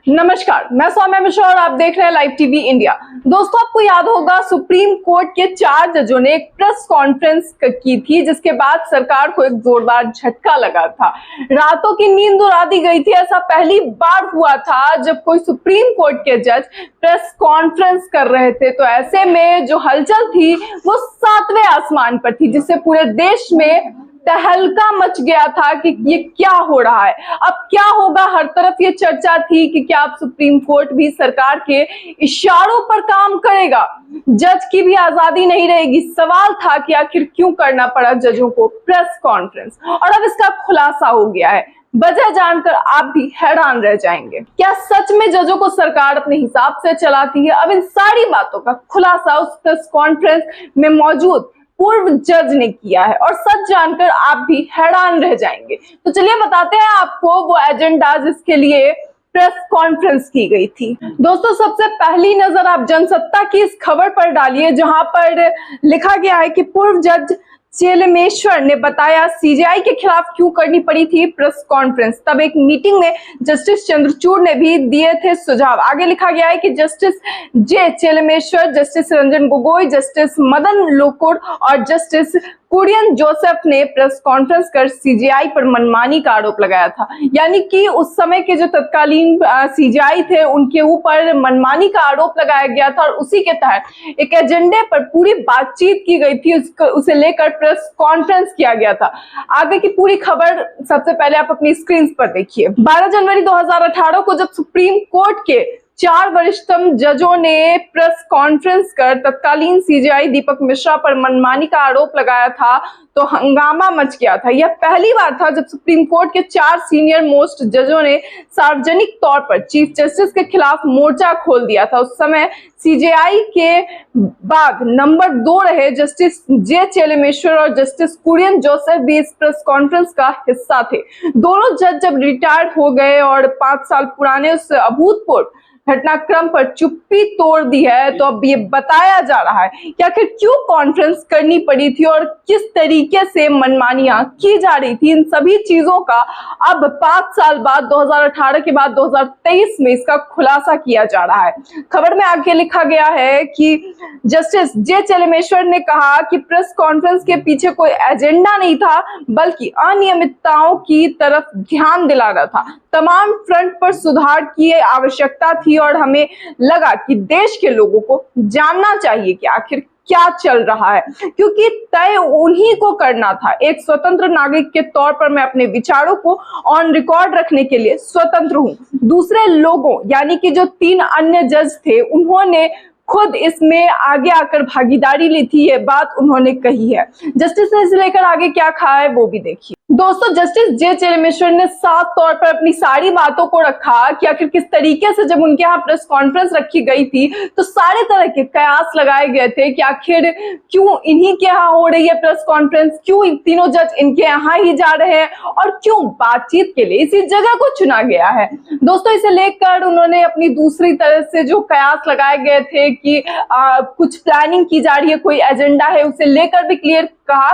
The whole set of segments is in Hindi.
नमस्कार, मैं सौम्या मिश्रा और आप देख रहे हैं लाइव टीवी इंडिया। दोस्तों, आपको याद होगा सुप्रीम कोर्ट के 4 जजों ने एक प्रेस कॉन्फ्रेंस की थी, जिसके बाद सरकार को एक जोरदार झटका लगा था। रातों की नींद उड़ा दी गई थी। ऐसा पहली बार हुआ था जब कोई सुप्रीम कोर्ट के जज प्रेस कॉन्फ्रेंस कर रहे थे। तो ऐसे में जो हलचल थी वो 7वें आसमान पर थी, जिससे पूरे देश में तहलका मच गया था कि ये क्या हो रहा है, अब क्या होगा। हर तरफ ये चर्चा थी कि क्या अब सुप्रीम कोर्ट भी सरकार के इशारों पर काम करेगा, जज की भी आजादी नहीं रहेगी। सवाल था कि आखिर क्यों करना पड़ा जजों को प्रेस कॉन्फ्रेंस, और अब इसका खुलासा हो गया है। वजह जानकर आप भी हैरान रह जाएंगे। क्या सच में जजों को सरकार अपने हिसाब से चलाती है? अब इन सारी बातों का खुलासा उस प्रेस कॉन्फ्रेंस में मौजूद पूर्व जज ने किया है, और सच जानकर आप भी हैरान रह जाएंगे। तो चलिए बताते हैं आपको वो एजेंडा जिसके लिए प्रेस कॉन्फ्रेंस की गई थी। दोस्तों, सबसे पहली नजर आप जनसत्ता की इस खबर पर डालिए, जहां पर लिखा गया है कि पूर्व जज चेलमेश्वर ने बताया सीजेआई के खिलाफ क्यों करनी पड़ी थी प्रेस कॉन्फ्रेंस। तब एक मीटिंग में जस्टिस चंद्रचूड़ ने भी दिए थे सुझाव। आगे लिखा गया है कि जस्टिस जे चेलमेश्वर, जस्टिस रंजन गोगोई, जस्टिस मदन लोकुर और जस्टिस कुरियन जोसेफ ने प्रेस कॉन्फ्रेंस कर सीजेआई पर मनमानी का आरोप लगाया था। यानी कि उस समय के जो तत्कालीन सीजेआई थे उनके ऊपर मनमानी का आरोप लगाया गया था, और उसी के तहत एक एजेंडे पर पूरी बातचीत की गई थी। उसे लेकर प्रेस कॉन्फ्रेंस किया गया था। आगे की पूरी खबर सबसे पहले आप अपनी स्क्रीन पर देखिए। 12 जनवरी 2018 को जब सुप्रीम कोर्ट के 4 वरिष्ठतम जजों ने प्रेस कॉन्फ्रेंस कर तत्कालीन सीजेआई दीपक मिश्रा पर मनमानी का आरोप लगाया था, तो हंगामा मच गया था। यह पहली बार था जब सुप्रीम कोर्ट के 4 सीनियर मोस्ट जजों ने सार्वजनिक तौर पर चीफ जस्टिस के खिलाफ मोर्चा खोल दिया था। उस समय सीजेआई के बाद नंबर 2 रहे जस्टिस जे चेलमेश्वर और जस्टिस कुरियन जोसेफ भी इस प्रेस कॉन्फ्रेंस का हिस्सा थे। दोनों जज जब रिटायर्ड हो गए और 5 साल पुराने उस अभूतपूर्व घटनाक्रम पर चुप्पी तोड़ दी है, तो अब ये बताया जा रहा है कि आखिर क्यों कॉन्फ्रेंस करनी पड़ी थी और किस तरीके से मनमानियां की जा रही थी। इन सभी चीजों का अब 5 साल बाद 2018 के बाद 2023 में इसका खुलासा किया जा रहा है। खबर में आगे लिखा गया है कि जस्टिस जे चेलमेश्वर ने कहा कि प्रेस कॉन्फ्रेंस के पीछे कोई एजेंडा नहीं था, बल्कि अनियमितताओं की तरफ ध्यान दिलाना था। तमाम फ्रंट पर सुधार की आवश्यकता थी, और हमें लगा कि देश के लोगों को जानना चाहिए कि आखिर क्या चल रहा है, क्योंकि तय उन्हीं को करना था। एक स्वतंत्र नागरिक के तौर पर मैं अपने विचारों को ऑन रिकॉर्ड रखने के लिए स्वतंत्र हूं। दूसरे लोगों यानी कि जो 3 अन्य जज थे, उन्होंने खुद इसमें आगे आकर भागीदारी ली थी, ये बात उन्होंने कही है। जस्टिस ने इसे लेकर आगे क्या कहा है वो भी देखिए। दोस्तों, जस्टिस जे चेलमेश्वर ने साफ तौर पर अपनी सारी बातों को रखा कि आखिर किस तरीके से जब उनके यहाँ प्रेस कॉन्फ्रेंस रखी गई थी तो सारे तरह के कयास लगाए गए थे कि आखिर क्यों इन्हीं के यहाँ हो रही है प्रेस कॉन्फ्रेंस, क्यों तीनों जज इनके यहाँ ही जा रहे हैं, और क्यों बातचीत के लिए इसी जगह को चुना गया है। दोस्तों, इसे लेकर उन्होंने अपनी दूसरी तरह से जो कयास लगाए गए थे कि कुछ प्लानिंग की जा रही है, कोई एजेंडा है, उसे लेकर भी क्लियर कहा,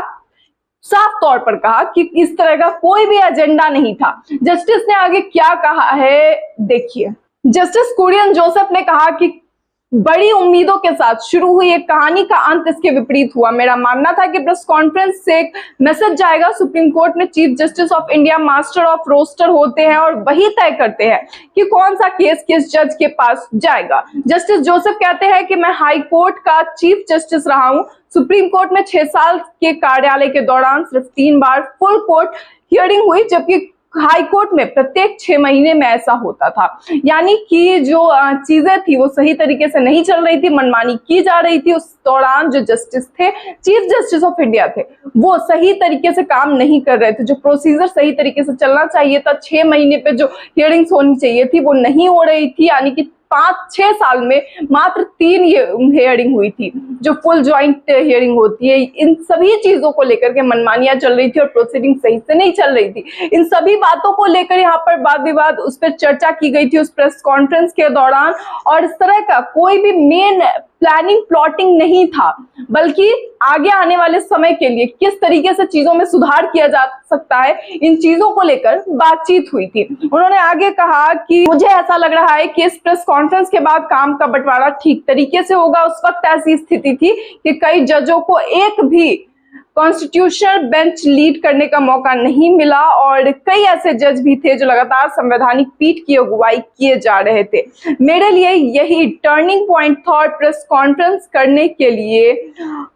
साफ तौर पर कहा कि इस तरह का कोई भी एजेंडा नहीं था। जस्टिस ने आगे क्या कहा है देखिए। जस्टिस कुरियन जोसेफ ने कहा कि बड़ी उम्मीदों के साथ शुरू हुई एक कहानी का अंत इसके विपरीत हुआ। मेरा मानना था कि प्रेस कॉन्फ्रेंस से एक मैसेज जाएगा। सुप्रीम कोर्ट में chief justice of India master of roster होते हैं और वही तय करते हैं कि कौन सा केस किस जज के पास जाएगा। जस्टिस जोसेफ कहते हैं कि मैं हाई कोर्ट का चीफ जस्टिस रहा हूं। सुप्रीम कोर्ट में 6 साल के कार्यालय के दौरान सिर्फ 3 बार फुल कोर्ट हियरिंग हुई, जबकि हाई कोर्ट में प्रत्येक 6 महीने में ऐसा होता था। यानी कि जो चीजें थी वो सही तरीके से नहीं चल रही थी, मनमानी की जा रही थी। उस दौरान जो जस्टिस थे, चीफ जस्टिस ऑफ इंडिया थे, वो सही तरीके से काम नहीं कर रहे थे। जो प्रोसीजर सही तरीके से चलना चाहिए था, 6 महीने पे जो हियरिंग्स होनी चाहिए थी वो नहीं हो रही थी। यानी कि 5-6 साल में मात्र 3 हियरिंग हुई थी, जो फुल ज्वाइंट हियरिंग होती है। इन सभी चीजों को लेकर के मनमानियां चल रही थी और प्रोसीडिंग सही से नहीं चल रही थी। इन सभी बातों को लेकर यहाँ पर वाद विवाद उस पर चर्चा की गई थी उस प्रेस कॉन्फ्रेंस के दौरान, और इस तरह का कोई भी मेन प्लानिंग प्लॉटिंग नहीं था, बल्कि आगे आने वाले समय के लिए किस तरीके से चीजों में सुधार किया जा सकता है, इन चीजों को लेकर बातचीत हुई थी। उन्होंने आगे कहा कि मुझे ऐसा लग रहा है कि इस प्रेस कॉन्फ्रेंस के बाद काम का बंटवारा ठीक तरीके से होगा। उस वक्त ऐसी स्थिति थी कि कई जजों को एक भी कॉन्स्टिट्यूशनल बेंच लीड करने का मौका नहीं मिला और कई ऐसे जज भी थे जो लगातार संवैधानिक पीठ की अगुवाई किए जा रहे थे। मेरे लिए यही टर्निंग पॉइंट था और प्रेस कॉन्फ्रेंस करने के लिए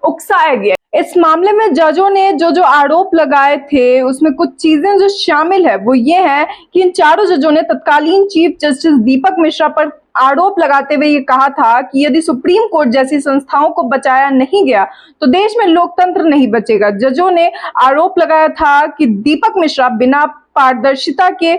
उकसाया गया। इस मामले में जजों ने जो आरोप लगाए थे उसमें कुछ चीजें जो शामिल है वो ये है कि इन चारों जजों ने तत्कालीन चीफ जस्टिस दीपक मिश्रा पर आरोप लगाते हुए ये कहा था कि यदि सुप्रीम कोर्ट जैसी संस्थाओं को बचाया नहीं गया तो देश में लोकतंत्र नहीं बचेगा। जजों ने आरोप लगाया था कि दीपक मिश्रा बिना पारदर्शिता के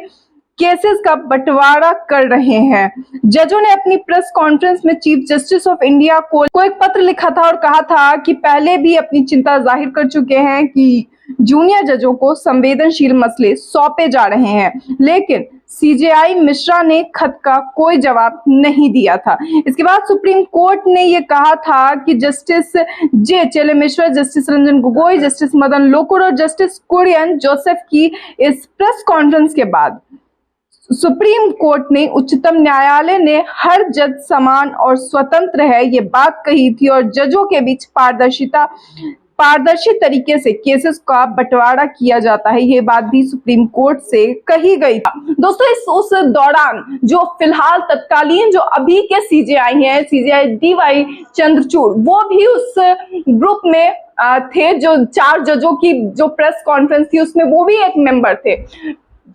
केसेस का बंटवारा कर रहे हैं। जजों ने अपनी प्रेस कॉन्फ्रेंस में चीफ जस्टिस ऑफ इंडिया को एक पत्र लिखा था और कहा था कि पहले भी अपनी चिंता जाहिर कर चुके हैं कि जूनियर जजों को संवेदनशील मसले सौंपे जा रहे हैं, लेकिन सीजेआई मिश्रा ने खत का कोई जवाब नहीं दिया था। इसके बाद सुप्रीम कोर्ट ने यह कहा था कि justice J Chelameswar, justice Ranjan Gogoi, justice Madan Lokur और जस्टिस कुरियन जोसेफ की इस प्रेस कॉन्फ्रेंस के बाद सुप्रीम कोर्ट ने उच्चतम न्यायालय ने हर जज समान और स्वतंत्र है ये बात कही थी और जजों के बीच पारदर्शी तरीके से केसेस का बंटवारा किया जाता है, ये बात भी सुप्रीम कोर्ट से कही गई था। दोस्तों उस दौरान जो फिलहाल तत्कालीन जो अभी के सीजेआई हैं, सीजेआई डीवाई चंद्रचूड़, वो भी उस ग्रुप में थे। जो 4 जजों की जो प्रेस कॉन्फ्रेंस थी उसमें वो भी एक मेंबर थे।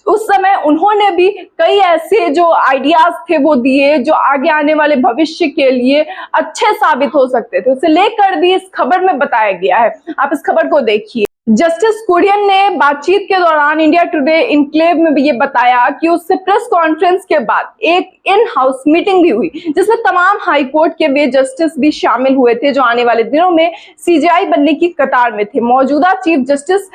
उस समय उन्होंने भी कई ऐसे जो आइडियाज थे वो दिए जो आगे आने वाले भविष्य के लिए अच्छे साबित हो सकते थे। उसे लेकर भी इस खबर में बताया गया है, आप इस खबर को देखिए। जस्टिस कुरियन ने बातचीत के दौरान इंडिया टुडे इनक्लेव में भी ये बताया कि उससे प्रेस कॉन्फ्रेंस के बाद एक इन हाउस मीटिंग भी हुई जिसमें तमाम हाई कोर्ट के वे जस्टिस भी शामिल हुए थे जो आने वाले दिनों में सीजेआई बनने की कतार में थे। मौजूदा चीफ जस्टिस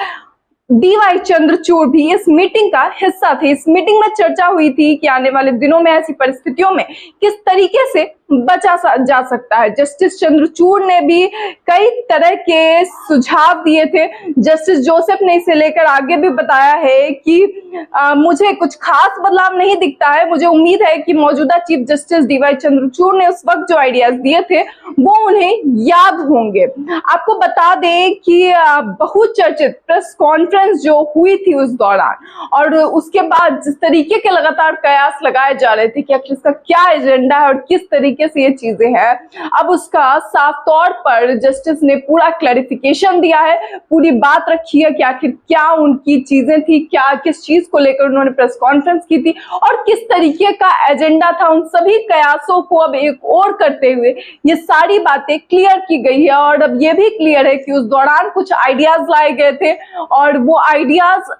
डीवाई चंद्रचूड़ भी इस मीटिंग का हिस्सा थे। इस मीटिंग में चर्चा हुई थी कि आने वाले दिनों में ऐसी परिस्थितियों में किस तरीके से बचा जा सकता है। जस्टिस चंद्रचूड़ ने भी कई तरह के सुझाव दिए थे। जस्टिस जोसेफ ने इसे लेकर आगे भी बताया है कि मुझे कुछ खास बदलाव नहीं दिखता है। मुझे उम्मीद है कि मौजूदा चीफ जस्टिस डीवाई चंद्रचूड़ ने उस वक्त जो आइडियाज दिए थे वो उन्हें याद होंगे। आपको बता दें कि बहुचर्चित प्रेस कॉन्फ्रेंस जो हुई थी उस दौरान और उसके बाद जिस तरीके के लगातार कयास लगाए जा रहे थे कि आखिर इसका क्या एजेंडा है और किस तरीके से ये चीजें हैं, अब उसका साफ तौर पर जस्टिस ने पूरा क्लैरिफिकेशन दिया है, पूरी बात रखी है कि आखिर क्या उनकी चीजें थी, क्या किस चीज को लेकर उन्होंने प्रेस कॉन्फ्रेंस की थी और किस तरीके का एजेंडा था। उन सभी कयासों को अब एक और करते हुए ये सारी बातें क्लियर की गई है और अब ये भी क्लियर है कि उस दौरान कुछ आइडियाज लाए गए थे और वो आइडियाज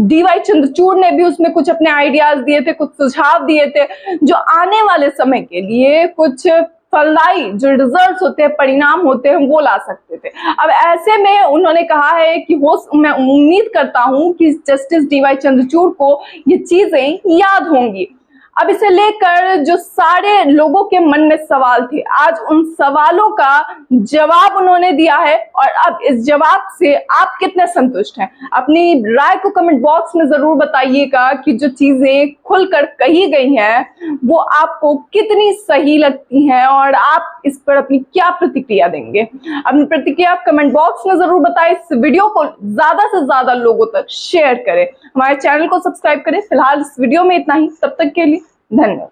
डीवाई चंद्रचूड़ ने भी उसमें कुछ अपने आइडियाज दिए थे, कुछ सुझाव दिए थे जो आने वाले समय के लिए कुछ फलदायी जो रिजल्ट्स होते हैं, परिणाम होते हैं, वो ला सकते थे। अब ऐसे में उन्होंने कहा है कि मैं उम्मीद करता हूं कि जस्टिस डीवाई चंद्रचूड़ को ये चीजें याद होंगी। अब इसे लेकर जो सारे लोगों के मन में सवाल थे, आज उन सवालों का जवाब उन्होंने दिया है और अब इस जवाब से आप कितने संतुष्ट हैं, अपनी राय को कमेंट बॉक्स में जरूर बताइएगा कि जो चीजें खुलकर कही गई हैं वो आपको कितनी सही लगती हैं और आप इस पर अपनी क्या प्रतिक्रिया देंगे। अपनी प्रतिक्रिया कमेंट बॉक्स में जरूर बताएं। इस वीडियो को ज्यादा से ज्यादा लोगों तक शेयर करें, हमारे चैनल को सब्सक्राइब करें। फिलहाल इस वीडियो में इतना ही, तब तक के लिए धन्यवाद।